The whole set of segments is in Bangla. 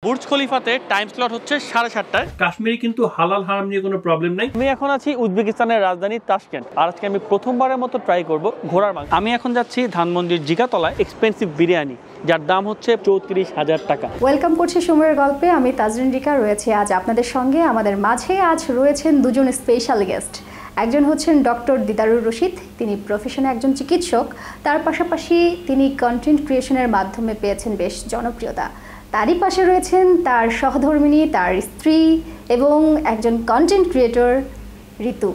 বুর্জ খলিফাতে টাইম স্লট হচ্ছে 7:30টায়। কাশ্মীরে কিন্তু হালাল হারাম নিয়ে কোনো প্রবলেম নাই। আমি এখন আছি উজবেকিস্তানের রাজধানী তাশকেন্ট, আর আজকে আমি প্রথমবারের মতো ট্রাই করব ঘোড়ার মাংস। আমি এখন যাচ্ছি ধানমন্ডির জিগাতলায় এক্সপেন্সিভ বিরিয়ানি, যার দাম হচ্ছে 34,000 টাকা। ওয়েলকাম করছি সময়ের গল্পে, আমি তাজরিন রিকা রয়েছে আজ আপনাদের সঙ্গে। আমাদের মাঝে আজ রয়েছেন দুজন স্পেশাল গেস্ট। একজন হচ্ছেন ডক্টর দিদারুর রশিদ, তিনি প্রফেশনে একজন চিকিৎসক, তার পাশাপাশি তিনি কন্টেন্ট ক্রিয়েশনের মাধ্যমে পেয়েছেন বেশ জনপ্রিয়তা। তারই পাশে রয়েছেন তার সহধর্মিণী, তার স্ত্রী এবং একজন কন্টেন্ট ক্রিয়েটর ঋতু।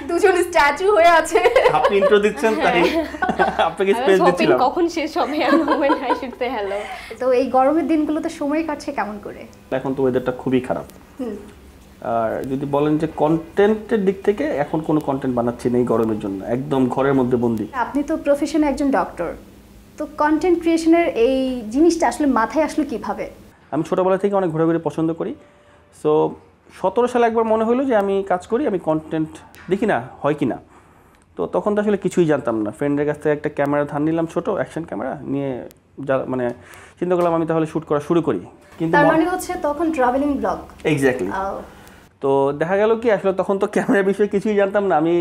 দুজন স্ট্যাচু হয়ে আছে। আপনি ইন্ট্রো দিচ্ছেন তাই আপনাকে স্পেস দিচ্ছিলাম। কখন শেষ হবে আই শুড সে হ্যালো। তো এই গরমের দিনগুলোতে সময় কাটছে কেমন করে? এখন তো ওয়েদারটা খুবই খারাপ, আর যদি বলেন যে কন্টেন্টের দিক থেকে এখন কোনো কন্টেন্ট বানাচ্ছি না এই গরমের জন্য, একদম ঘরের মধ্যে বন্দি। আপনি তো প্রফেশনে একজন ডক্টর, তো কন্টেন্ট ক্রিয়েশনের এই জিনিসটা আসলে মাথায় আসলে কিভাবে? আমি ছোটোবেলা থেকে অনেক ঘোরাঘুরি পছন্দ করি। সো 17 সালে একবার মনে হলো যে আমি কাজ করি, আমি কন্টেন্ট দেখি না হয় কি না। তো তখন তো আসলে কিছুই জানতাম না। ফ্রেন্ডের কাছ থেকে একটা ক্যামেরা ধার নিলাম, ছোটো অ্যাকশন ক্যামেরা নিয়ে মানে চিন্তা করলাম আমি তাহলে শ্যুট করা শুরু করি। কিন্তু তার মানে হচ্ছে তখন ট্রাভেলিং ব্লগ। এক্স্যাক্টলি। তো দেখা গেল কি আসলে তখন তো ক্যামেরার বিষয়ে কিছুই জানতাম না। আমি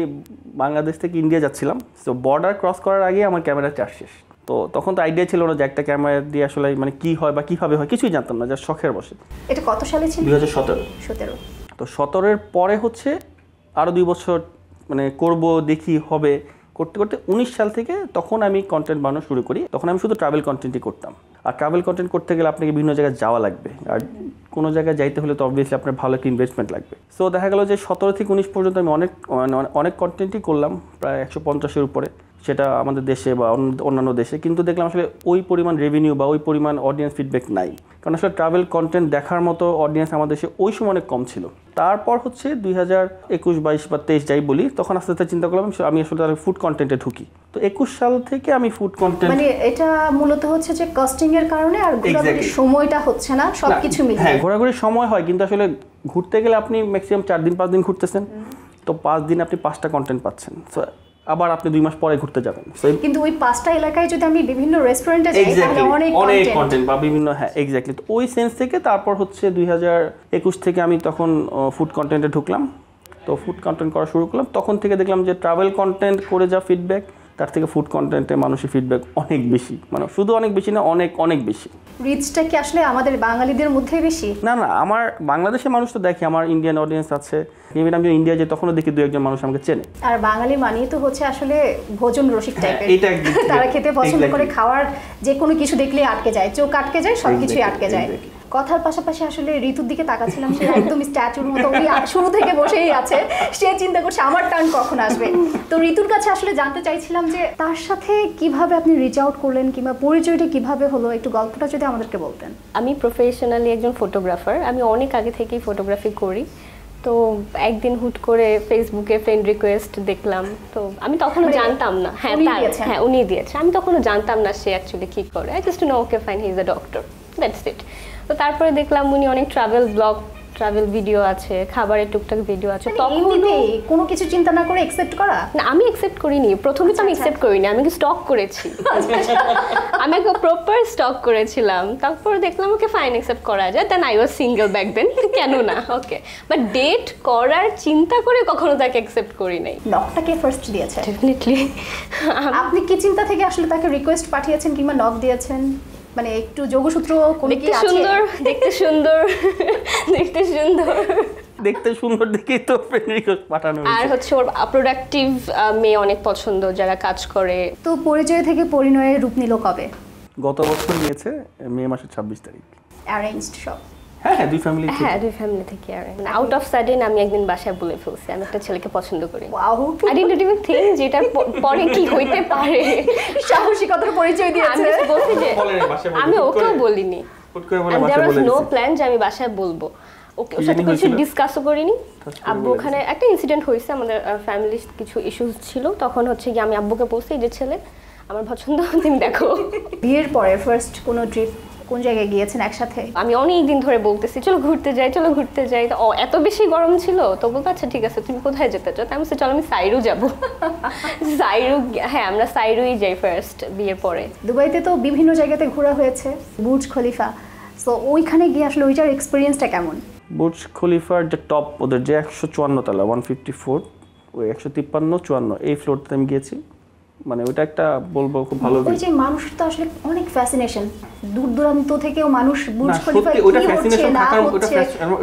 বাংলাদেশ থেকে ইন্ডিয়া যাচ্ছিলাম, সো বর্ডার ক্রস করার আগে আমার ক্যামেরা চার্জ শেষ। তো তখন তো আইডিয়া ছিল না যে একটা ক্যামেরা দিয়ে আসলে মানে কী হয় বা কীভাবে হয়, কিছুই জানতাম না, যা শখের বসে। এটা কত সালে ছিল? 2017। তো 17-এর পরে হচ্ছে আরও 2 বছর মানে করব দেখি হবে করতে করতে 19 সাল থেকে তখন আমি কন্টেন্ট বানানো শুরু করি। তখন আমি শুধু ট্রাভেল কন্টেন্টই করতাম। আর ট্রাভেল কন্টেন্ট করতে গেলে আপনাকে বিভিন্ন জায়গায় যাওয়া লাগবে, আর কোনো জায়গায় যাইতে হলে তো অবভিয়াসলি আপনার ভালো একটা ইনভেস্টমেন্ট লাগবে। সো দেখা গেল যে 17 থেকে 19 পর্যন্ত আমি অনেক কন্টেন্টই করলাম, প্রায় 150-এর উপরে, সেটা আমাদের দেশে বা অন্যান্য দেশে। কিন্তু দেখলাম আসলে ওই পরিমাণ রেভিনিউ বা ওই পরিমাণ অডিয়েন্স ফিডব্যাক নাই, কারণ আসলে ট্রাভেল কন্টেন্ট দেখার মতো অডিয়েন্স আমাদের দেশে ওই সময় অনেক কম ছিল। তারপর হচ্ছে 2021, 22 বা 23 যাই বলি, তখন আস্তে আস্তে চিন্তা করলাম আমি আসলে ফুড কন্টেন্টে ঢুকি। তো 21 সাল থেকে আমি ফুড কন্টেন্ট, মানে এটা মূলত হচ্ছে যে কস্টিং এর কারণে আর ঘোরাঘুরির সময়টা হচ্ছে না, সবকিছু মিলে। হ্যাঁ, ঘোরাঘুরির সময় হয়, কিন্তু আসলে ঘুরতে গেলে আপনি ম্যাক্সিমাম 4 দিন 5 দিন ঘুরতেছেন, তো 5 দিন আপনি 5টা কন্টেন্ট পাচ্ছেন। সো আবার আপনি 2 মাস পরে ঘুরতে যাবেন, কিন্তু ওই 5টা এলাকায় যদি আমি বিভিন্ন রেস্টুরেন্টে যাই তাহলে অনেক কন্টেন্ট বা বিভিন্ন, হ্যাঁ এক্স্যাক্টলি। তো ওই সেন্স থেকে তারপর হচ্ছে 2021 থেকে আমি তখন ফুড কন্টেন্টে ঢুকলাম। তো ফুড কন্টেন্ট করা শুরু করলাম, তখন থেকে দেখলাম যে ট্রাভেল কন্টেন্ট করে যা ফিডব্যাক, তার থেকে ফুড কন্টেন্টে মানুষের ফিডব্যাক অনেক বেশি, মানে শুধু অনেক বেশি না, অনেক বেশি। রিচটা কি আসলে আমাদের বাঙালিদের মধ্যে বেশি? না, আমার বাংলাদেশের মানুষ তো দেখে, আমার ইন্ডিয়ান অডিয়েন্স আছে, ইভেন আমি ইন্ডিয়া যে তখনও দেখি 2-1 মানুষ আমাকে চেনে। আর বাঙালি মানেই তো হচ্ছে আসলে ভোজন রসিক টাইপের, তারা খেতে পছন্দ Exactly. করে, খাওয়ার যে কোনো কিছু দেখলে আটকে যায়, চোখ আটকে যায়, সবকিছুই আটকে যায়। কথার পাশাপাশি আসলে ঋতুর দিকে তাকাচ্ছিলাম, সে একদম স্ট্যাচুর মতো ওই শুরু থেকে বসেই আছে, সে চিন্তা করছে আমার টার্ন কখন আসবে। তো ঋতুর কাছে আসলে জানতে চাইছিলাম যে তার সাথে কিভাবে আপনি রিচ আউট করলেন, কিংবা পরিচয়টা কিভাবে হলো, একটু গল্পটা যদি আমাদেরকে বলতেন। আমি প্রফেশনালি একজন ফটোগ্রাফার, আমি অনেক আগে থেকেই ফটোগ্রাফি করি। তো একদিন হুট করে ফেসবুকে ফ্রেন্ড রিকোয়েস্ট দেখলাম, তো আমি তখনও জানতাম না। হ্যাঁ উনি দিয়েছে, আমি তখনও জানতাম না সে অ্যাকচুয়ালি কী করে। I just know okay fine, he is a doctor, that's it. তো তারপরে দেখলাম উনি অনেক ট্রাভেল ব্লগ, ট্রাভেল ভিডিও আছে, খাবারের টুকটাক ভিডিও আছে। তখন কোনো কিছু চিন্তা না করে অ্যাকসেপ্ট করা? না, আমি অ্যাকসেপ্ট করিনি। প্রথমে তো আমি অ্যাকসেপ্ট করিনি, আমি স্টক করেছি। আমি একটা প্রপার স্টক করেছিলাম। তারপর দেখলাম ওকে ফাইন, অ্যাকসেপ্ট করা যায়। Then I was single back then, কেন না, ওকে। বাট ডেট করার চিন্তা করে কখনো তাকে অ্যাকসেপ্ট করি নাই। নকটাকে ফার্স্ট দিয়েছে? ডেফিনেটলি। আপনি কি চিন্তা থেকে আসলে তাকে রিকোয়েস্ট পাঠিয়েছেন কিংবা নক দিয়েছেন? মানে একটু যোগসূত্র কোনো কি আছে? দেখতে সুন্দর দেখেই তো ফ্রেন্ড রিকোয়েস্ট পাঠানো হয়েছে। আর হচ্ছে ওর প্রোডাক্টিভ মেয়ে অনেক পছন্দ, যারা কাজ করে। তো পরিচয় থেকে পরিণয়ে রূপ নিল কবে? গত বছর নিয়েছে মে মাসের 26 তারিখ। অ্যারেঞ্জড সব? হ্যাঁ, দুই ফ্যামিলি থেকে। মানে আউট অফ সাডেন আমি একদিন বাসায় বলে ফেলছি আমি একটা ছেলেকে পছন্দ করি। Wow, I didn't even think যেটা পরে কি হইতে পারে। সাহসিকতার পরিচয় দিয়েছে। আমি বলছি যে আমি ওকেও বলিনি, দেয়ার ওয়াজ নো প্ল্যান যে আমি বাসায় বলবো। ওকে, ওর সাথে কিছু ডিসকাসও করিনি। আব্বু ওখানে একটা ইনসিডেন্ট হয়েছে, আমাদের ফ্যামিলির কিছু ইস্যুস ছিল, তখন হচ্ছে কি আমি আব্বুকে বলছি যে ছেলে আমার পছন্দ, তুমি দেখো। বিয়ের পরে ফার্স্ট কোনো ট্রিপ কোন জায়গায় গিয়েছেন একসাথে? আমি অনেক দিন ধরে বলতেছি চলো ঘুরতে যাই চলো ঘুরতে যাই, তো এত বেশি গরম ছিল তো বলতো আচ্ছা ঠিক আছে তুমি কোথায় যেতে চাও, আমি বলছি চলো আমি সাইরু যাব। সাইরু, হ্যাঁ আমরা সাইরুই যাই ফার্স্ট বিয়ের পরে। দুবাইতে তো বিভিন্ন জায়গাতে ঘোরা হয়েছে, বুর্জ খলিফা, সো ওইখানে গিয়ে আসলে ওইটার এক্সপিরিয়েন্সটা কেমন? বুর্জ খলিফার যে টপ ওদের যে 154 তলা 154 ওই 153 54 এই ফ্লোরতে আমি গিয়েছি, মানে ওইটা একটা বলবো খুব ভালো। ওই যে মানুষ তো আসলে অনেক ফ্যাসিনেশন, দূর দূরান্ত থেকেও মানুষ বুর্জ খলিফা কি হচ্ছে না হচ্ছে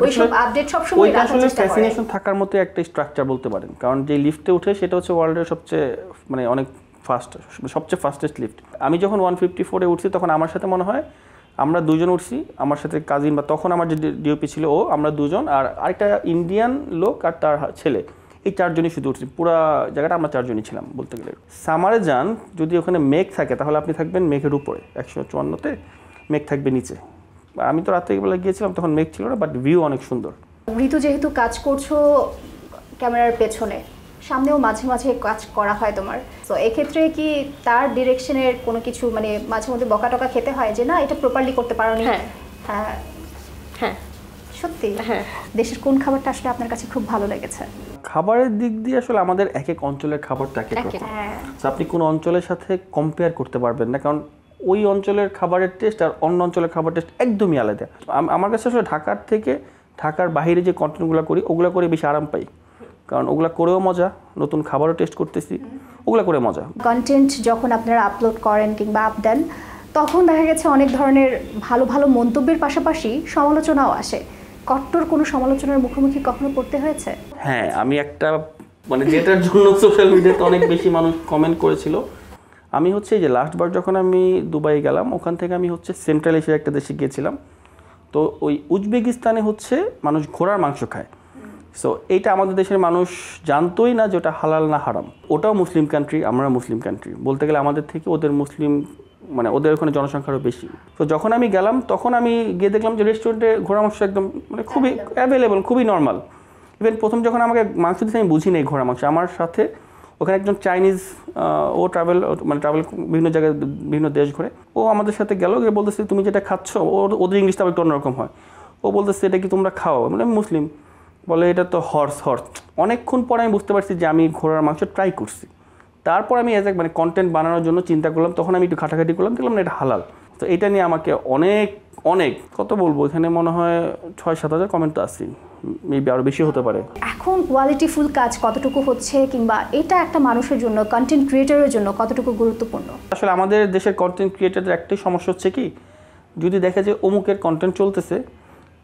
ওইসব আপডেট সব সময় রাখার চেষ্টা করে। ফ্যাসিনেশন থাকার মতো একটা স্ট্রাকচার বলতে পারেন, কারণ যে লিফটে উঠে সেটা হচ্ছে ওয়ার্ল্ডের সবচেয়ে মানে অনেক সবচেয়ে ফাস্টেস্ট লিফট। আমি যখন 154 এ উঠছি তখন আমার সাথে মনে হয় আমরা দুজন উঠছি, আমার সাথে কাজিন বা তখন আমার যে ডিওপি ছিল ও, আমরা দুজন আর আরেকটা ইন্ডিয়ান লোক আর তার ছেলে, এই চারজনই শুধু উঠছি। পুরো জায়গাটা আমরা চারজনই ছিলাম বলতে গেলে। সামারে যান যদি ওখানে মেঘ থাকে তাহলে আপনি থাকবেন মেঘের উপরে, 154তে মেঘ থাকবে নিচে। আমি তো রাত্রে বেলা গিয়েছিলাম তখন মেঘ ছিল না, বাট ভিউ অনেক সুন্দর। ঋতু যেহেতু কাজ করছো ক্যামেরার পেছনে, সামনেও মাঝে মাঝে কাজ করা হয় তোমার, তো এক্ষেত্রে কি তার ডিরেকশনের কোনো কিছু মানে মাঝে মধ্যে বকা টকা খেতে হয় যে না এটা প্রপারলি করতে পারোনি? হ্যাঁ হ্যাঁ হ্যাঁ সত্যি। হ্যাঁ। দেশের কোন খাবারটা আসলে আপনার কাছে খুব ভালো লেগেছে? খাবারের দিক দিয়ে আসলে আমাদের এক এক অঞ্চলের খাবারটা এক এক রকম, আপনি কোন অঞ্চলের সাথে কম্পেয়ার করতে পারবেন না, কারণ ওই অঞ্চলের খাবারের টেস্ট আর অন্য অঞ্চলের খাবার টেস্ট একদমই আলাদা। আমার কাছে আসলে ঢাকার থেকে ঢাকার বাইরে যে কন্টেন্টগুলো করি ওগুলো করে বেশি আরাম পাই, কারণ ওগুলা করেও মজা, নতুন খাবারও টেস্ট করতেছি, ওগুলা করে মজা। কন্টেন্ট যখন আপনারা আপলোড করেন কিংবা আপ দেন তখন দেখা গেছে অনেক ধরনের ভালো ভালো মন্তব্যের পাশাপাশি সমালোচনাও আসে। কট্টর কোনো সমালোচনার মুখোমুখি কখনো পড়তে হয়েছে? হ্যাঁ, আমি একটা মানে যেটার জন্য সোশ্যাল মিডিয়াতে অনেক বেশি মানুষ কমেন্ট করেছিল, আমি হচ্ছে এই যে লাস্টবার যখন আমি দুবাই গেলাম ওখান থেকে আমি হচ্ছে সেন্ট্রাল এশিয়ার একটা দেশে গিয়েছিলাম, তো ওই উজবেকিস্তানে হচ্ছে মানুষ ঘোড়ার মাংস খায়। সো এইটা আমাদের দেশের মানুষ জানতোই না যে ওটা হালাল না হারাম। ওটাও মুসলিম কান্ট্রি, আমরা মুসলিম কান্ট্রি, বলতে গেলে আমাদের থেকে ওদের মুসলিম মানে ওদের ওখানে জনসংখ্যা আরও বেশি। তো যখন আমি গেলাম তখন আমি গিয়ে দেখলাম যে রেস্টুরেন্টে ঘোড়া মাংস একদম মানে খুবই অ্যাভেলেবল, খুবই নর্মাল। ইভেন প্রথম যখন আমাকে মাংস দিতে আমি বুঝি নেই ঘোড়া মাংস। আমার সাথে ওখানে একজন চাইনিজ, ও ট্রাভেল বিভিন্ন জায়গায় বিভিন্ন দেশ ঘুরে, ও আমাদের সাথে গেল, গিয়ে বলতেছে তুমি যেটা খাচ্ছ, ওদের ইংলিশটা একটু অন্যরকম হয়, ও বলতেছে এটা কি তোমরা খাও? মানে আমি মুসলিম, বলে এটা তো হর্স। অনেকক্ষণ পরে আমি বুঝতে পারছি যে আমি ঘোড়ার মাংস ট্রাই করছি। তারপর আমি মানে কন্টেন্ট বানানোর জন্য চিন্তা করলাম, তখন আমি একটু ঘাটাঘাটি করলাম, দেখলাম না এটা হালাল। তো এটা নিয়ে আমাকে অনেক অনেক কত বলবো, এখানে মনে হয় 6-7 হাজার কমেন্ট তো আসছি, মেবি আরও বেশি হতে পারে। এখন কোয়ালিটিফুল কাজ কতটুকু হচ্ছে কিংবা এটা একটা মানুষের জন্য, কন্টেন্ট ক্রিয়েটরের জন্য কতটুকু গুরুত্বপূর্ণ? আসলে আমাদের দেশের কন্টেন্ট ক্রিয়েটরদের একটাই সমস্যা হচ্ছে কি, যদি দেখে যে অমুকের কন্টেন্ট চলতেছে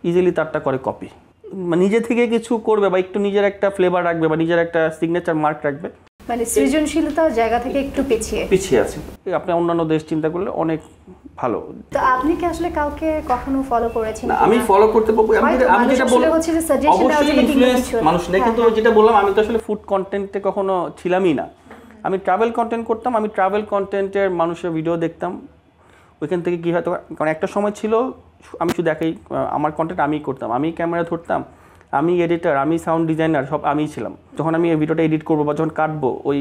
ইজিলি তারটা করে কপি, নিজে থেকে কিছু করবে বা একটু নিজের একটা ফ্লেভার রাখবে বা নিজের একটা সিগনেচার মার্ক রাখবে, মানে সৃজনশীলতার জায়গা থেকে একটু পিছিয়ে আছে। আপনি অন্যান্য দেশ চিন্তা করলে অনেক ভালো। তো আপনি কি আসলে কাউকে কখনো ফলো করেছেন? না, আমি ফলো করতে পারবো, আমি যেটা বললাম অবশ্যই ইনফ্লুয়েন্স মানুষ নেই, কিন্তু যেটা বললাম আমি তো আসলে ফুড কন্টেন্টে কখনো ছিলামই না। আমি ট্রাভেল কন্টেন্ট করতাম, আমি ট্রাভেল কন্টেন্টের মানুষের ভিডিও দেখতাম, ওইখান থেকে কী হয়তো, কারণ একটা সময় ছিল আমি শুধু আমার কন্টেন্ট আমিই করতাম, আমি ক্যামেরা ধরতাম, আমি এডিটার, আমি সাউন্ড ডিজাইনার, সব আমিই ছিলাম। যখন আমি এই ভিডিওটা এডিট করবো বা যখন কাটবো, ওই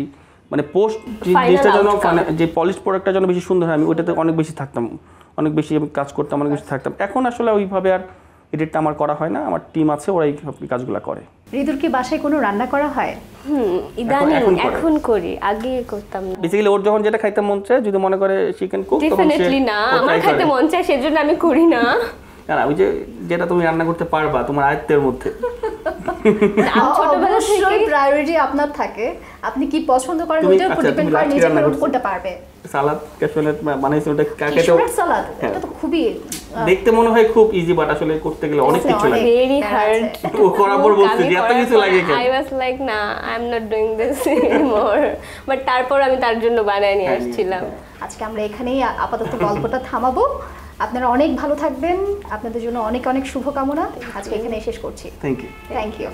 মানে পোস্ট জিনিসটা যেন যে পলিশ প্রোডাক্টটা যেন বেশি সুন্দর হয়, আমি ওইটাতে অনেক বেশি থাকতাম, অনেক বেশি আমি কাজ করতাম, অনেক বেশি থাকতাম। এখন আসলে ওইভাবে আর এডিটটা আমার করা হয় না, আমার টিম আছে, ওরাই কাজগুলো করে। ঋতুর কি বাসায় কোনো রান্না করা হয়? ইদানিং এখন করি, আগে করতাম না। বেসিক্যালি ওর যখন যেটা খাইতে মন চায়, যদি মনে করে চিকেন কুক, তখন ডেফিনেটলি না, আমার খাইতে মন চায় সেজন্য আমি করি না। না, ওই যে যেটা তুমি রান্না করতে পারবা তোমার আয়ত্তের মধ্যে। ছোটবেলা থেকেই প্রায়োরিটি আপনার থাকে, আপনি কি পছন্দ করেন ওইটার উপর ডিপেন্ড করে নিজে করতে পারবে। সালাদ ক্যাশনেট বানাইছে, ওটা কাকেতে সালাদ, এটা তো খুবই দেখতে মনে হয় খুব ইজি, বাট আসলে করতে গেলে অনেক কিছু লাগে, ভেরি হার্ড। ও করার পর বলছি যে এত কিছু লাগে কেন? আই ওয়াজ লাইক না, I am not doing this anymore, but তারপর আমি তার জন্য বানায় নিয়ে আসছিলাম। আজকে আমরা এখানেই আপাতত গল্পটা থামাবো। আপনারা অনেক ভালো থাকবেন, আপনাদের জন্য অনেক অনেক শুভকামনা। আজকে এখানেই শেষ করছি। Thank you.